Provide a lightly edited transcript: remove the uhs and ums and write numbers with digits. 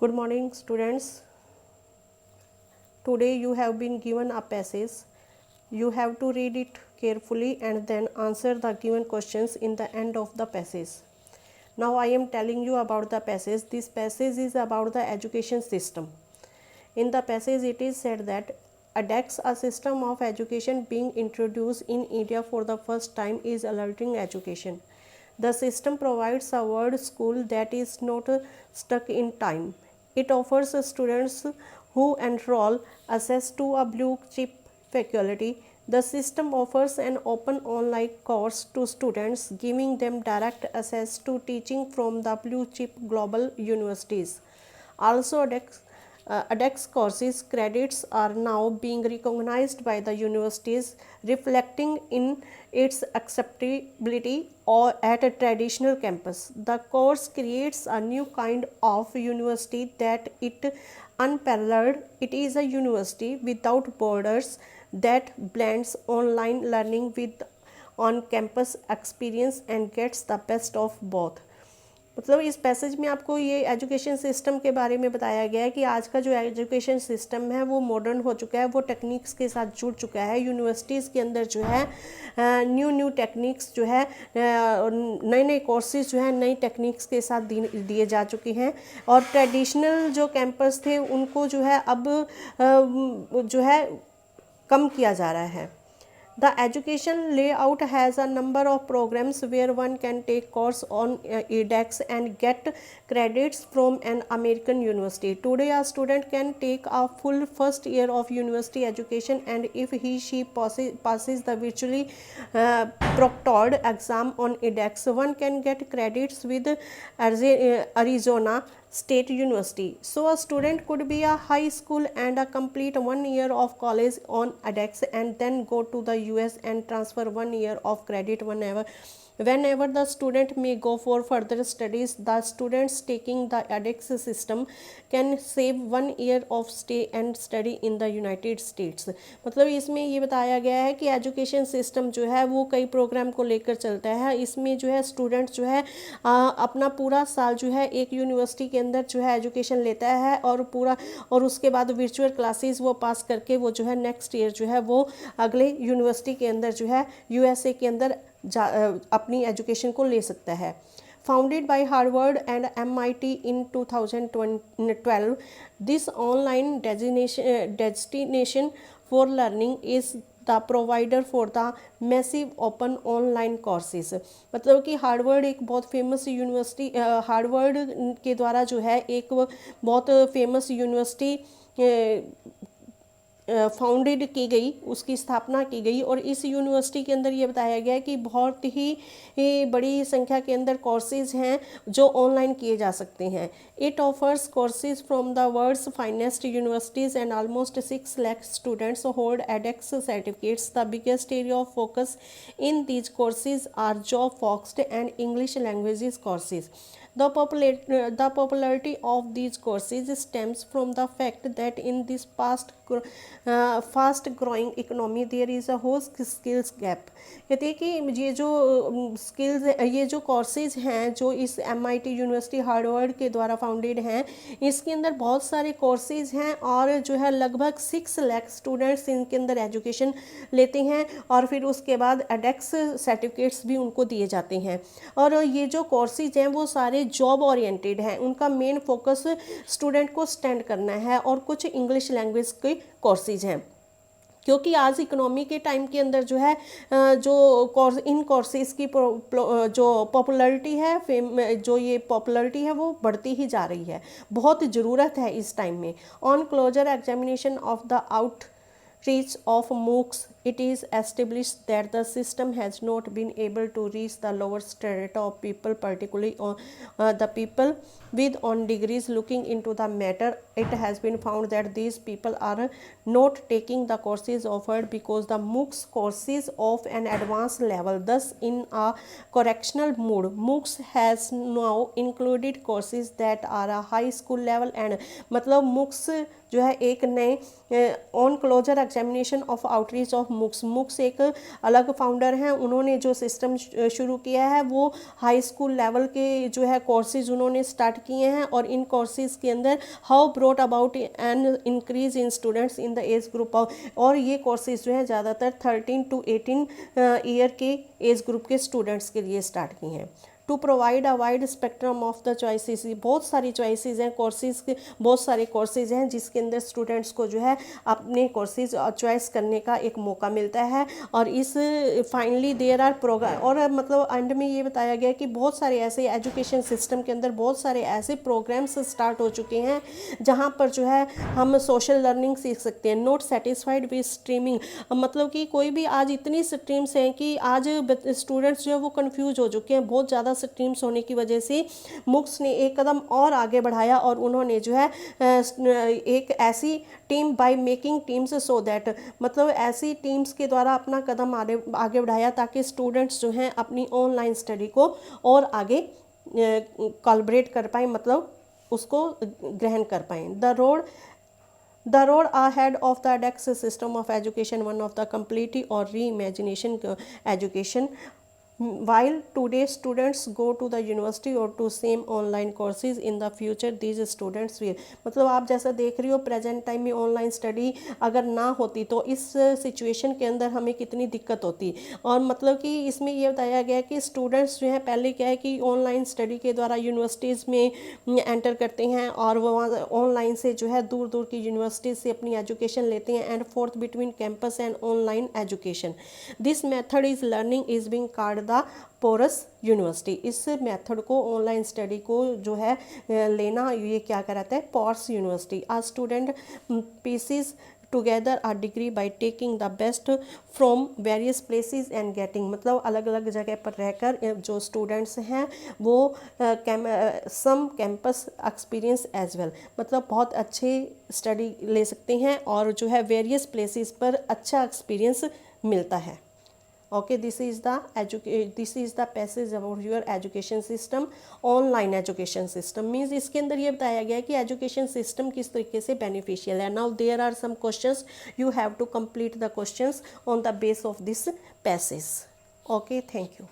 Good morning, students. Today you have been given a passage. You have to read it carefully and then answer the given questions in the end of the passage. Now I am telling you about the passage. This passage is about the education system. In the passage it is said that edX, a system of education being introduced in India for the first time, is alerting education. The system provides a world school that is not stuck in time. It offers students who enroll access to a blue chip faculty. The system offers an open online course to students, giving them direct access to teaching from the blue chip global universities. Also, edX courses credits are now being recognized by the universities, reflecting in its acceptability or at a traditional campus. The course creates a new kind of university that it unparalleled. It is a university without borders that blends online learning with on campus experience and gets the best of both. मतलब इस passage में आपको ये education system के बारे में बताया गया है कि आज का जो एजुकेशन सिस्टम है वो मॉडर्न हो चुका है, वो टेक्निक्स के साथ जुड़ चुका है। यूनिवर्सिटीज़ के अंदर जो है न्यू टेक्निक्स जो है, नए नए कोर्सेज जो है नई टेक्निक्स के साथ दिए जा चुके हैं और ट्रेडिशनल जो कैंपस थे उनको जो है अब जो है कम किया जा रहा है। The education layout has a number of programs where one can take course on edX and get credits from an American university. Today, a student can take a full first year of university education, and if she passes the virtually proctored exam on edX, one can get credits with Arizona State University. So a student could be a high school and complete 1 year of college on edX and then go to the US and transfer 1 year of credit whenever the student may go for further studies. The students taking the edX system can save 1 year of stay and study in the United States. मतलब इसमें ये बताया गया है कि education system जो है वो कई प्रोग्राम को लेकर चलता है। इसमें जो है स्टूडेंट जो है अपना पूरा साल जो है एक यूनिवर्सिटी के अंदर जो है एजुकेशन लेता है और उसके बाद वर्चुअल क्लासेस वो पास करके वो जो है नेक्स्ट ईयर जो है वो अगले यूनिवर्सिटी के अंदर जो है यूएसए के अंदर अपनी एजुकेशन को ले सकता है। Founded by Harvard and MIT in 2012, this online destination for learning is the provider for the massive open online courses. मतलब कि हार्वर्ड एक बहुत फेमस यूनिवर्सिटी, हार्वर्ड के द्वारा जो है एक बहुत फेमस यूनिवर्सिटी फाउंडेड की गई, उसकी स्थापना की गई और इस यूनिवर्सिटी के अंदर ये बताया गया है कि बहुत ही बड़ी संख्या के अंदर कोर्सेज हैं जो ऑनलाइन किए जा सकते हैं। It offers courses from the world's finest universities and almost 6 lakh students hold edX certificates. The biggest area of focus in these courses are job focused and English languages courses. The popularity of these courses stems from the fact that in this fast growing economy there is a whole skills gap. कहते हैं कि ये जो skills, ये जो courses हैं जो इस MIT यूनिवर्सिटी हार्वर्ड के द्वारा फाउंडेड हैं, इसके अंदर बहुत सारे कोर्सेज हैं और जो है लगभग 6 लाख स्टूडेंट्स इनके अंदर एजुकेशन लेते हैं और फिर उसके बाद edX सर्टिफिकेट्स भी उनको दिए जाते हैं। और ये जो कोर्सेज हैं वो सारे जॉब ओरिएंटेड है, उनका मेन फोकस स्टूडेंट को स्टैंड करना है और कुछ इंग्लिश लैंग्वेज के कोर्सेज हैं क्योंकि आज इकोनॉमी के टाइम के अंदर जो है इन कोर्सेज की जो पॉपुलैरिटी है, जो ये पॉपुलैरिटी है वो बढ़ती ही जा रही है, बहुत ज़रूरत है इस टाइम में। On closure examination of the outreach of MOOCs, it is established that the system has not been able to reach the lower strata of people, particularly the people with on degrees. Looking into the matter, it has been found that these people are not taking the courses offered because the MOOCs courses of an advanced level. Thus, in a correctional mode, MOOCs has now included courses that are a high school level and मतलब MOOCs जो है एक नए on closure examination of outreach of MOOCs एक अलग founder हैं, उन्होंने जो सिस्टम शुरू किया है वो हाई स्कूल लेवल के जो है कोर्सेज उन्होंने स्टार्ट किए हैं, और इन कोर्सेज के अंदर how brought about an increase in students in the age group of, और ये कोर्सेज जो है ज़्यादातर 13 to 18 ईयर के एज ग्रुप के स्टूडेंट्स के लिए स्टार्ट किए हैं। To provide a wide spectrum of the choices, बहुत सारी चॉइसेस हैं, कोर्सेज के बहुत सारे कोर्सेज हैं जिसके अंदर स्टूडेंट्स को जो है अपने कोर्सेज चॉइस करने का एक मौका मिलता है। और इस फाइनली देयर आर प्रोग्राम, और मतलब एंड में ये बताया गया कि बहुत सारे ऐसे एजुकेशन सिस्टम के अंदर बहुत सारे ऐसे प्रोग्राम्स स्टार्ट हो चुके हैं जहाँ पर जो है हम सोशल लर्निंग सीख सकते हैं। नॉट सेटिस्फाइड विद स्ट्रीमिंग, मतलब कि कोई भी आज इतनी स्ट्रीम्स हैं कि आज स्टूडेंट्स जो है वो कंफ्यूज हो चुके हैं, बहुत ज़्यादा स्ट्रीम्स होने की वजह से मुक्स ने एक कदम और आगे बढ़ाया, और उन्होंने जो है एक ऐसी team by making teams so that, मतलब ऐसी टीम्स के द्वारा अपना कदम आगे बढ़ाया ताकि स्टूडेंट्स जो हैं अपनी ऑनलाइन स्टडी को और आगे कोलैबोरेट कर पाएँ, मतलब उसको ग्रहण कर पाएँ। The road ahead of the edX system of education, one of the complete or reimagination education. While today students go to the university or to same online courses, in the future these students will, मतलब आप जैसा देख रही हो present time में online study अगर ना होती तो इस सिचुएशन के अंदर हमें कितनी दिक्कत होती। और मतलब कि इसमें ये बताया गया कि स्टूडेंट्स जो है पहले क्या है कि ऑनलाइन स्टडी के द्वारा यूनिवर्सिटीज़ में एंटर करते हैं, और वो वहाँ ऑनलाइन से जो है दूर दूर की यूनिवर्सिटीज़ से अपनी एजुकेशन लेते हैं, and forth between campus and online education. This method is learning is being called the porous university. इस मेथड को ऑनलाइन स्टडी को जो है लेना ये क्या कराता है, porous university. A student pieces together a degree by taking the best from various places and getting, मतलब अलग अलग जगह पर रहकर जो स्टूडेंट्स हैं वो सम कैंपस एक्सपीरियंस एज वेल, मतलब बहुत अच्छे स्टडी ले सकते हैं और जो है वेरियस प्लेसेस पर अच्छा एक्सपीरियंस मिलता है। Okay, this is the passage about your education system, online education system means इसके अंदर ये बताया गया है कि एजुकेशन सिस्टम किस तरीके से बेनिफिशियल है। Now there are some questions, you have to complete the questions on the base of this passage. Okay, thank you.